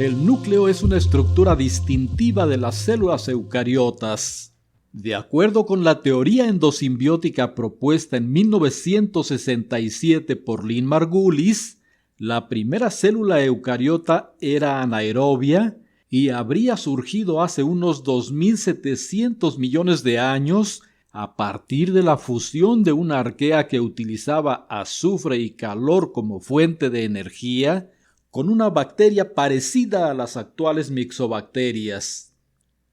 El núcleo es una estructura distintiva de las células eucariotas. De acuerdo con la teoría endosimbiótica propuesta en 1967 por Lynn Margulis, la primera célula eucariota era anaerobia y habría surgido hace unos 2.700 millones de años a partir de la fusión de una arquea que utilizaba azufre y calor como fuente de energía con una bacteria parecida a las actuales mixobacterias.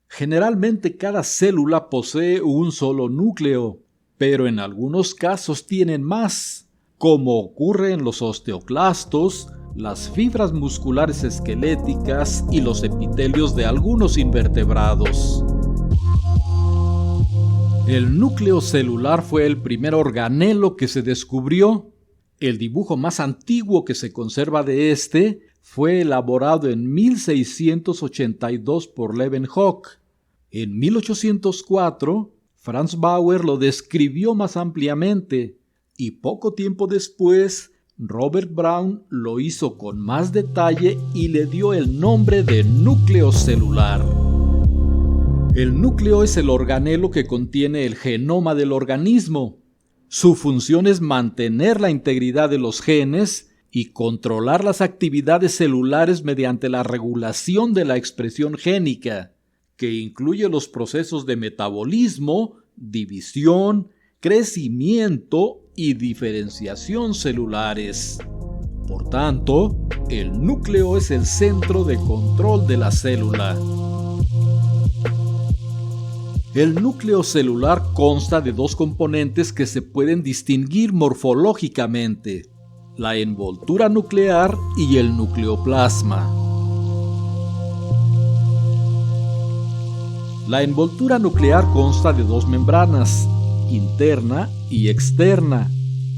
Generalmente cada célula posee un solo núcleo, pero en algunos casos tienen más, como ocurre en los osteoclastos, las fibras musculares esqueléticas y los epitelios de algunos invertebrados. El núcleo celular fue el primer organelo que se descubrió. El dibujo más antiguo que se conserva de este fue elaborado en 1682 por Leeuwenhoek. En 1804, Franz Bauer lo describió más ampliamente y poco tiempo después, Robert Brown lo hizo con más detalle y le dio el nombre de núcleo celular. El núcleo es el organelo que contiene el genoma del organismo. Su función es mantener la integridad de los genes y controlar las actividades celulares mediante la regulación de la expresión génica, que incluye los procesos de metabolismo, división, crecimiento y diferenciación celulares. Por tanto, el núcleo es el centro de control de la célula. El núcleo celular consta de dos componentes que se pueden distinguir morfológicamente: la envoltura nuclear y el nucleoplasma. La envoltura nuclear consta de dos membranas, interna y externa.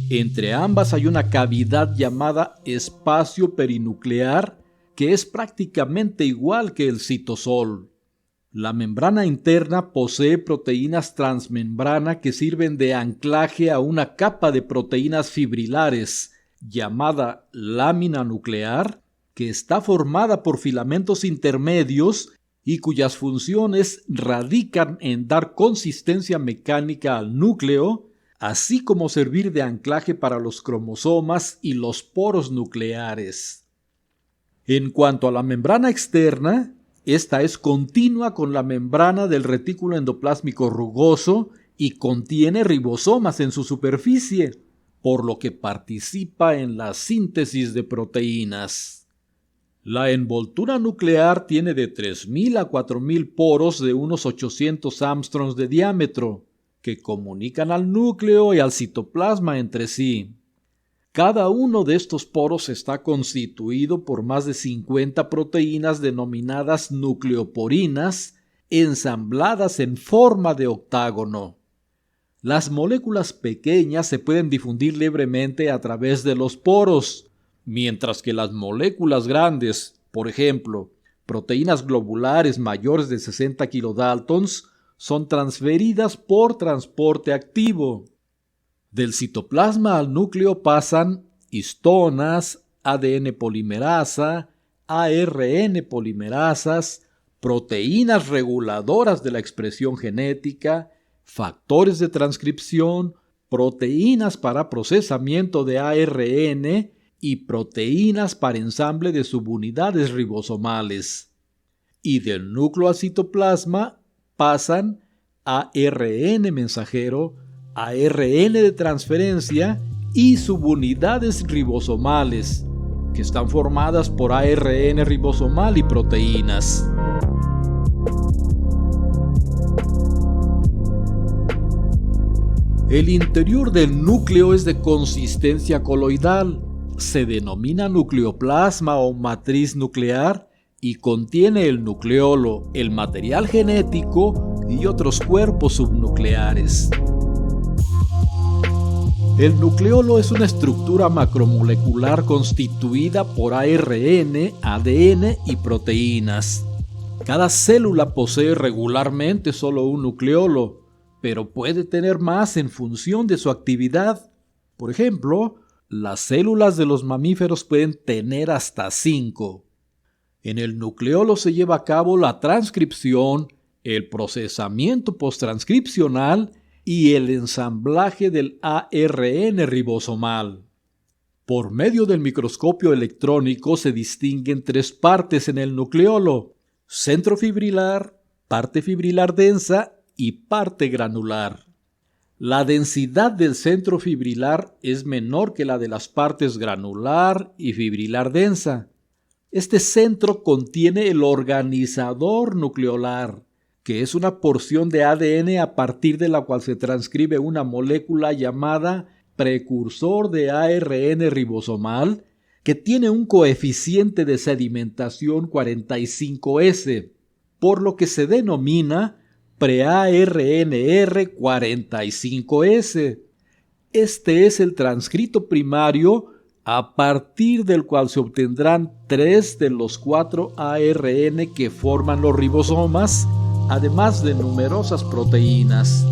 Entre ambas hay una cavidad llamada espacio perinuclear, que es prácticamente igual que el citosol. La membrana interna posee proteínas transmembrana que sirven de anclaje a una capa de proteínas fibrilares, llamada lámina nuclear, que está formada por filamentos intermedios y cuyas funciones radican en dar consistencia mecánica al núcleo, así como servir de anclaje para los cromosomas y los poros nucleares. En cuanto a la membrana externa, esta es continua con la membrana del retículo endoplásmico rugoso y contiene ribosomas en su superficie, por lo que participa en la síntesis de proteínas. La envoltura nuclear tiene de 3.000 a 4.000 poros de unos 800 Armstrongs de diámetro, que comunican al núcleo y al citoplasma entre sí. Cada uno de estos poros está constituido por más de 50 proteínas denominadas nucleoporinas, ensambladas en forma de octágono. Las moléculas pequeñas se pueden difundir libremente a través de los poros, mientras que las moléculas grandes, por ejemplo, proteínas globulares mayores de 60 kilodaltons, son transferidas por transporte activo. Del citoplasma al núcleo pasan histonas, ADN polimerasa, ARN polimerasas, proteínas reguladoras de la expresión genética, factores de transcripción, proteínas para procesamiento de ARN y proteínas para ensamble de subunidades ribosomales. Y del núcleo al citoplasma pasan ARN mensajero, ARN de transferencia y subunidades ribosomales, que están formadas por ARN ribosomal y proteínas. El interior del núcleo es de consistencia coloidal, se denomina nucleoplasma o matriz nuclear y contiene el nucleolo, el material genético y otros cuerpos subnucleares. El nucleolo es una estructura macromolecular constituida por ARN, ADN y proteínas. Cada célula posee regularmente solo un nucleolo, pero puede tener más en función de su actividad. Por ejemplo, las células de los mamíferos pueden tener hasta 5. En el nucleolo se lleva a cabo la transcripción, el procesamiento posttranscripcional y el ensamblaje del ARN ribosomal. Por medio del microscopio electrónico se distinguen 3 partes en el nucleolo: centro fibrilar, parte fibrilar densa y parte granular. La densidad del centro fibrilar es menor que la de las partes granular y fibrilar densa. Este centro contiene el organizador nucleolar, que es una porción de ADN a partir de la cual se transcribe una molécula llamada precursor de ARN ribosomal, que tiene un coeficiente de sedimentación 45S, por lo que se denomina pre-ARNR 45S. Este es el transcrito primario a partir del cual se obtendrán 3 de los 4 ARN que forman los ribosomas, además de numerosas proteínas.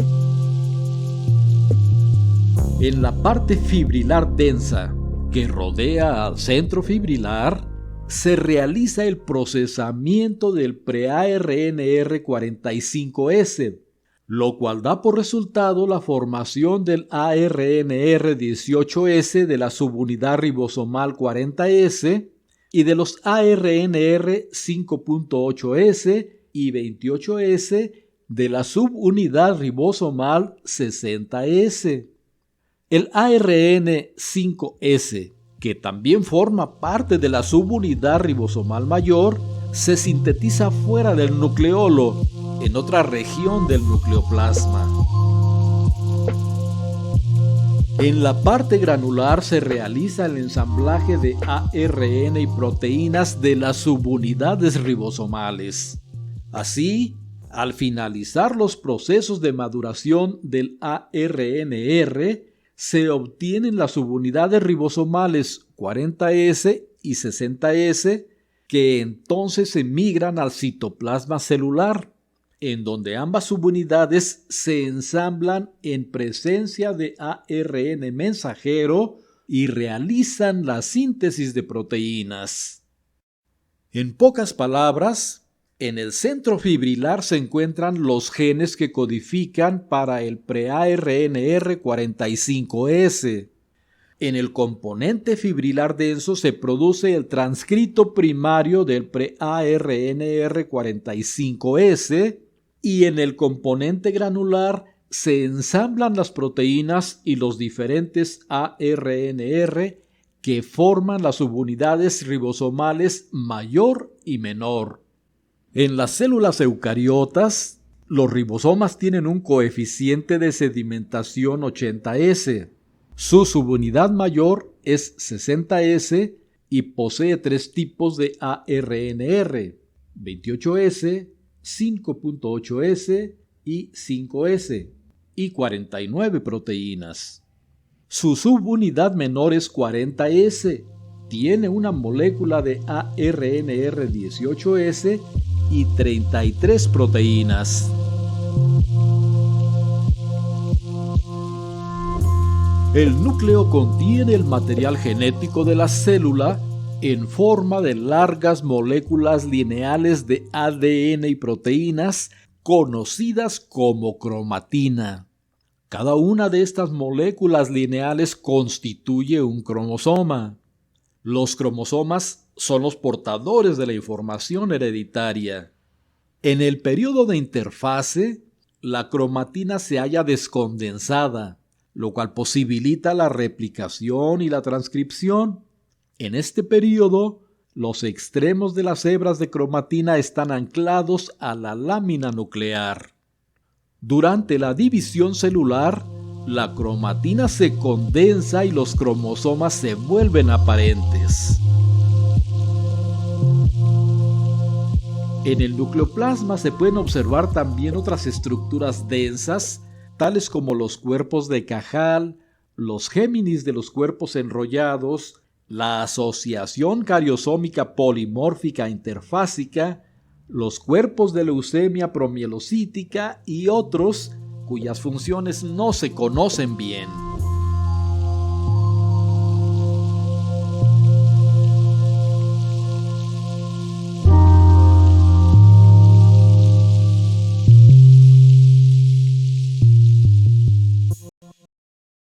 En la parte fibrilar densa, que rodea al centro fibrilar, se realiza el procesamiento del pre-ARNR 45S, lo cual da por resultado la formación del ARNR 18S de la subunidad ribosomal 40S y de los ARNR 5.8S y 28S de la subunidad ribosomal 60S. El ARN 5S, que también forma parte de la subunidad ribosomal mayor, se sintetiza fuera del nucleolo, en otra región del nucleoplasma. En la parte granular se realiza el ensamblaje de ARN y proteínas de las subunidades ribosomales. Así, al finalizar los procesos de maduración del ARNR, se obtienen las subunidades ribosomales 40S y 60S, que entonces emigran al citoplasma celular, en donde ambas subunidades se ensamblan en presencia de ARN mensajero y realizan la síntesis de proteínas. En pocas palabras, en el centro fibrilar se encuentran los genes que codifican para el pre-ARNR 45S. En el componente fibrilar denso se produce el transcrito primario del pre-ARNR 45S y en el componente granular se ensamblan las proteínas y los diferentes ARNR que forman las subunidades ribosomales mayor y menor. En las células eucariotas, los ribosomas tienen un coeficiente de sedimentación 80S. Su subunidad mayor es 60S y posee 3 tipos de ARNR: 28S, 5.8S y 5S, y 49 proteínas. Su subunidad menor es 40S. Tiene una molécula de ARNR 18S y 33 proteínas. El núcleo contiene el material genético de la célula en forma de largas moléculas lineales de ADN y proteínas conocidas como cromatina. Cada una de estas moléculas lineales constituye un cromosoma. Los cromosomas son los portadores de la información hereditaria. En el periodo de interfase, la cromatina se halla descondensada, lo cual posibilita la replicación y la transcripción. En este periodo, los extremos de las hebras de cromatina están anclados a la lámina nuclear. Durante la división celular, la cromatina se condensa y los cromosomas se vuelven aparentes. En el nucleoplasma se pueden observar también otras estructuras densas, tales como los cuerpos de Cajal, los Géminis de los cuerpos enrollados, la asociación cariosómica polimórfica interfásica, los cuerpos de leucemia promielocítica y otros cuyas funciones no se conocen bien.